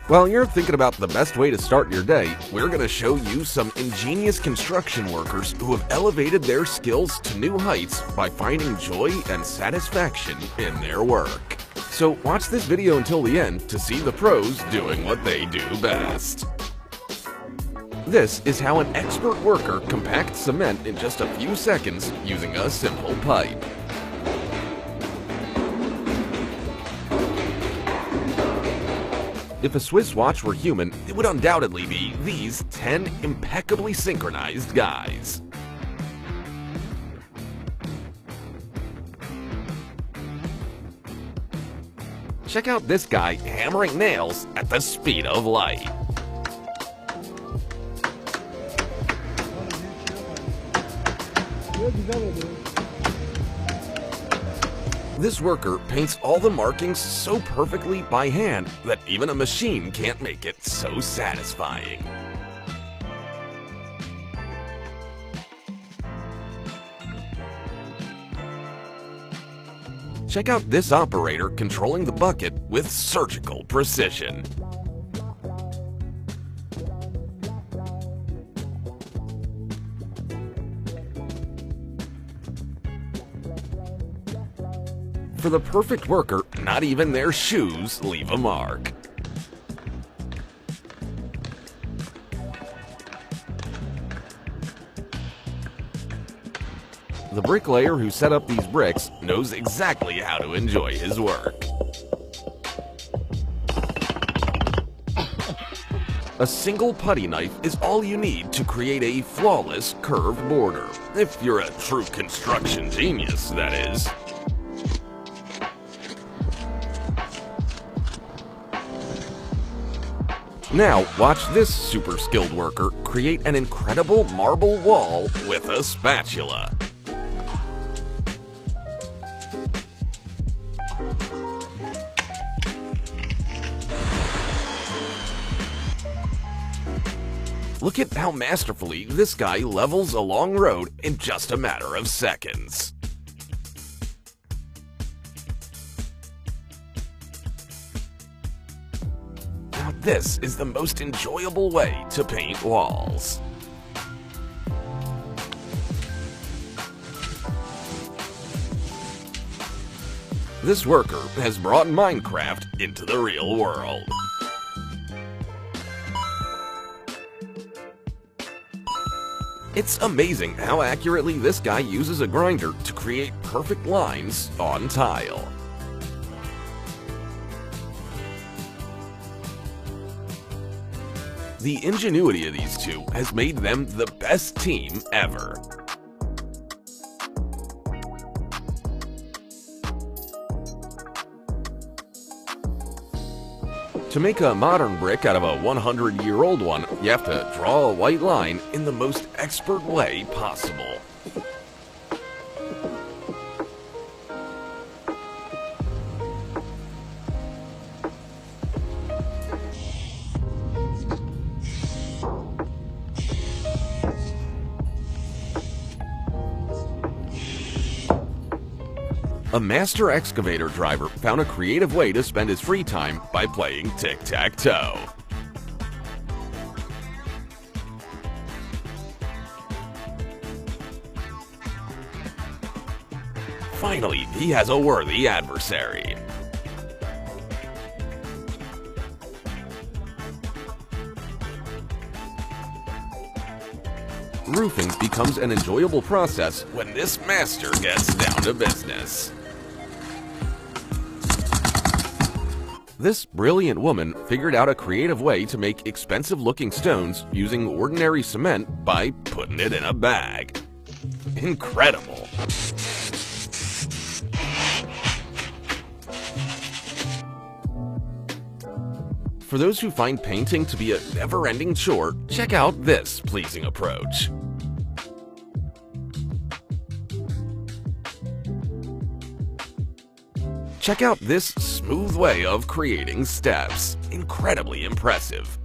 While you're thinking about the best way to start your day, we're going to show you some ingenious construction workers who have elevated their skills to new heights by finding joy and satisfaction in their work. So watch this video until the end to see the pros doing what they do best. This is how an expert worker compacts cement in just a few seconds using a simple pipe. If a Swiss watch were human, it would undoubtedly be these 10 impeccably synchronized guys. Check out this guy hammering nails at the speed of light. This worker paints all the markings so perfectly by hand that even a machine can't make it so satisfying. Check out this operator controlling the bucket with surgical precision. For the perfect worker, not even their shoes leave a mark. The bricklayer who set up these bricks knows exactly how to enjoy his work. A single putty knife is all you need to create a flawless curved border. If you're a true construction genius, that is. Now, watch this super skilled worker create an incredible marble wall with a spatula. Look at how masterfully this guy levels a long road in just a matter of seconds. Now this is the most enjoyable way to paint walls. This worker has brought Minecraft into the real world. It's amazing how accurately this guy uses a grinder to create perfect lines on tile. The ingenuity of these two has made them the best team ever. To make a modern brick out of a 100-year-old one, you have to draw a white line in the most expert way possible. A master excavator driver found a creative way to spend his free time by playing tic-tac-toe. Finally, he has a worthy adversary. Roofing becomes an enjoyable process when this master gets down to business. This brilliant woman figured out a creative way to make expensive-looking stones using ordinary cement by putting it in a bag. Incredible! For those who find painting to be a never-ending chore, check out this pleasing approach. Check out this smooth way of creating steps. Incredibly impressive.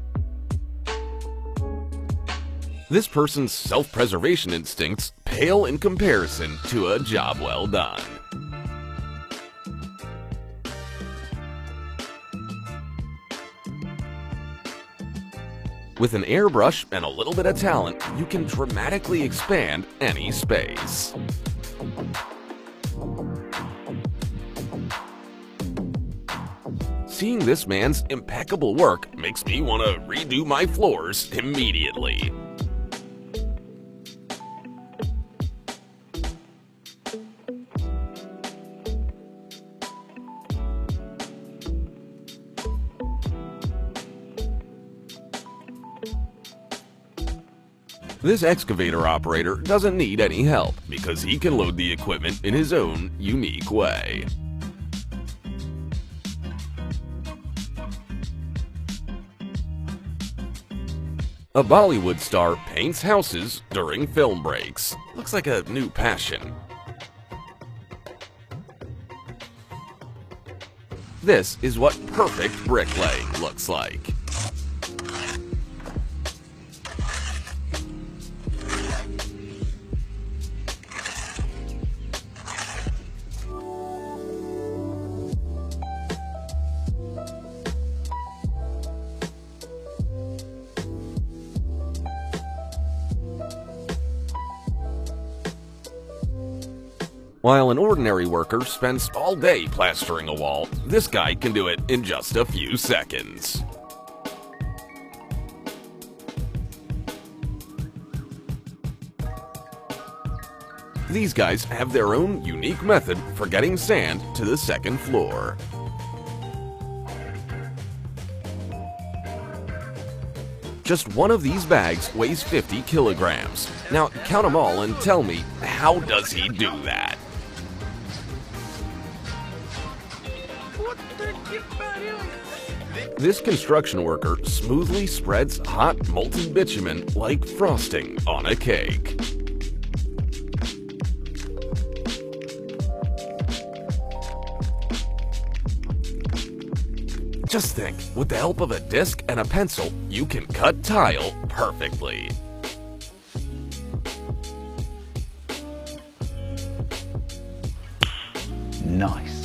This person's self-preservation instincts pale in comparison to a job well done. With an airbrush and a little bit of talent, you can dramatically expand any space. Seeing this man's impeccable work makes me want to redo my floors immediately. This excavator operator doesn't need any help because he can load the equipment in his own unique way. A Bollywood star paints houses during film breaks. Looks like a new passion. This is what perfect bricklaying looks like. While an ordinary worker spends all day plastering a wall, this guy can do it in just a few seconds. These guys have their own unique method for getting sand to the second floor. Just one of these bags weighs 50 kilograms. Now count them all and tell me, how does he do that? This construction worker smoothly spreads hot molten bitumen like frosting on a cake. Just think, with the help of a disc and a pencil, you can cut tile perfectly. Nice.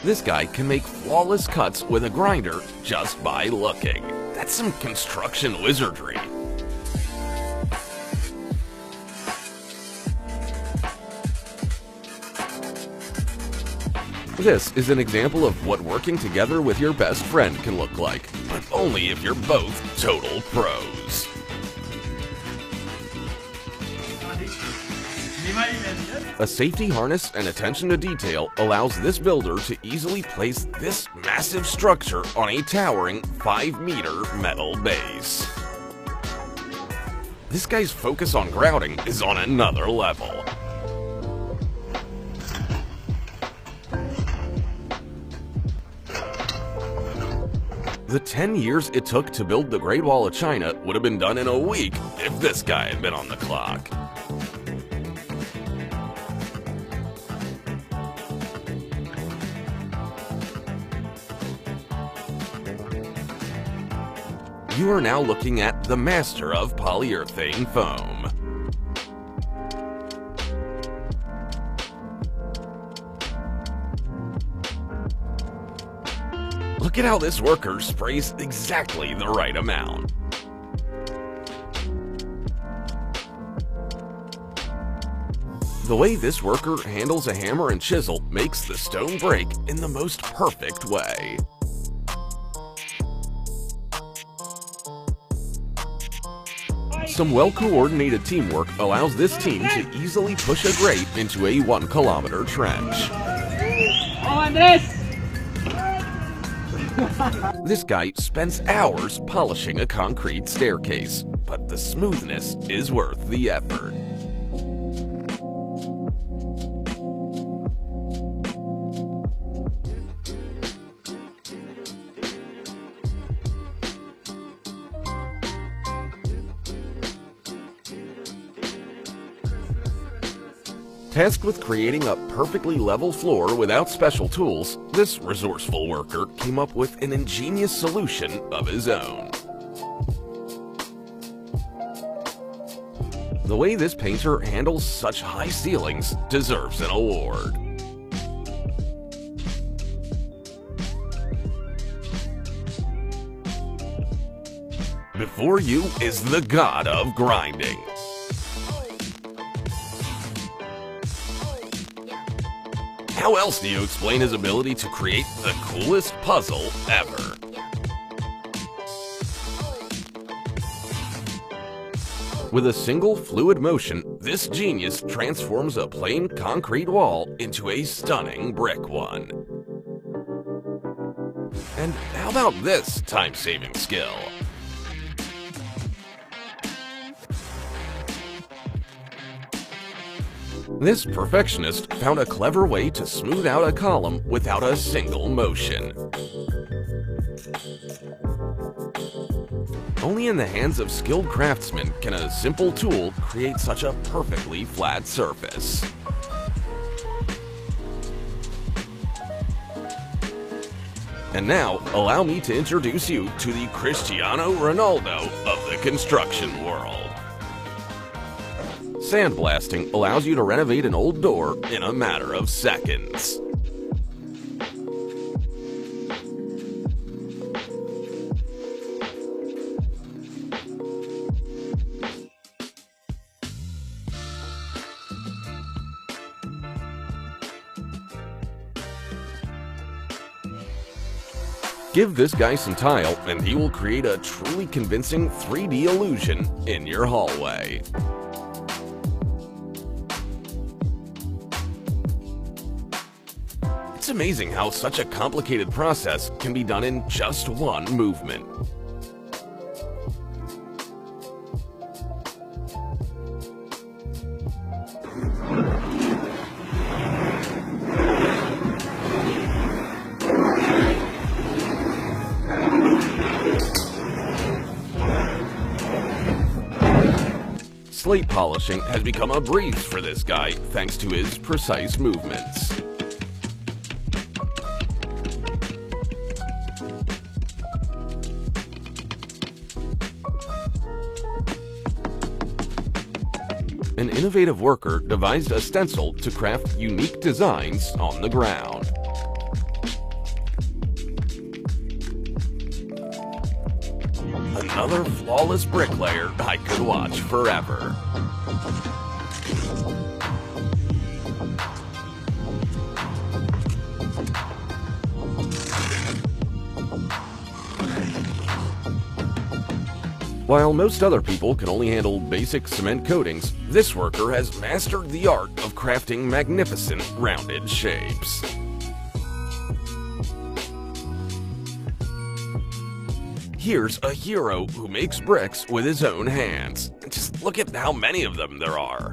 This guy can make flawless cuts with a grinder just by looking. That's some construction wizardry. This is an example of what working together with your best friend can look like, but only if you're both total pros. A safety harness and attention to detail allows this builder to easily place this massive structure on a towering 5-meter metal base. This guy's focus on grouting is on another level. The 10 years it took to build the Great Wall of China would have been done in a week if this guy had been on the clock. You are now looking at the master of polyurethane foam. Look at how this worker sprays exactly the right amount. The way this worker handles a hammer and chisel makes the stone break in the most perfect way. Some well-coordinated teamwork allows this team to easily push a grate into a 1-kilometer trench. This guy spends hours polishing a concrete staircase, but the smoothness is worth the effort. Tasked with creating a perfectly level floor without special tools, this resourceful worker came up with an ingenious solution of his own. The way this painter handles such high ceilings deserves an award. Before you is the god of grinding. How else do you explain his ability to create the coolest puzzle ever? With a single fluid motion, this genius transforms a plain concrete wall into a stunning brick one. And how about this time-saving skill? This perfectionist found a clever way to smooth out a column without a single motion. Only in the hands of skilled craftsmen can a simple tool create such a perfectly flat surface. And now, allow me to introduce you to the Cristiano Ronaldo of the construction world. Sandblasting allows you to renovate an old door in a matter of seconds. Give this guy some tile and he will create a truly convincing 3D illusion in your hallway. It's amazing how such a complicated process can be done in just one movement. Slate polishing has become a breeze for this guy thanks to his precise movements. An innovative worker devised a stencil to craft unique designs on the ground. Another flawless bricklayer I could watch forever. While most other people can only handle basic cement coatings, this worker has mastered the art of crafting magnificent rounded shapes. Here's a hero who makes bricks with his own hands. Just look at how many of them there are.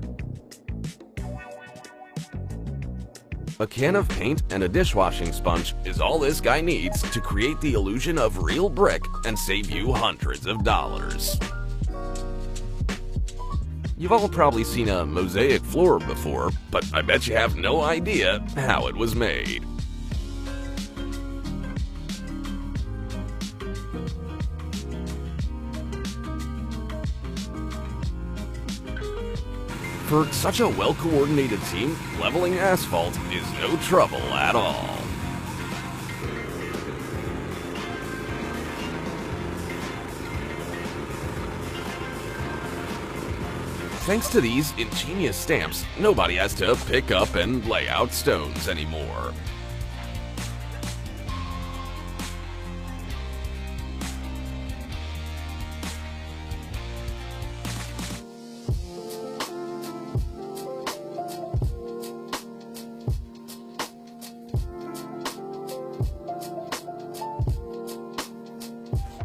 A can of paint and a dishwashing sponge is all this guy needs to create the illusion of real brick and save you hundreds of dollars. You've all probably seen a mosaic floor before, but I bet you have no idea how it was made. For such a well-coordinated team, leveling asphalt is no trouble at all. Thanks to these ingenious stamps, nobody has to pick up and lay out stones anymore.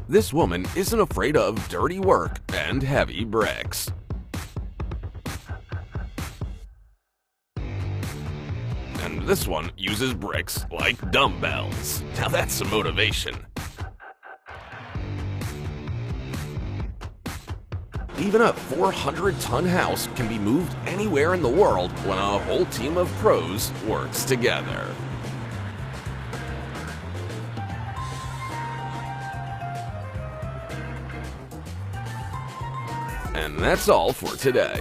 This woman isn't afraid of dirty work and heavy bricks. And this one uses bricks like dumbbells. Now that's some motivation. Even a 400-ton house can be moved anywhere in the world when a whole team of pros works together. And that's all for today.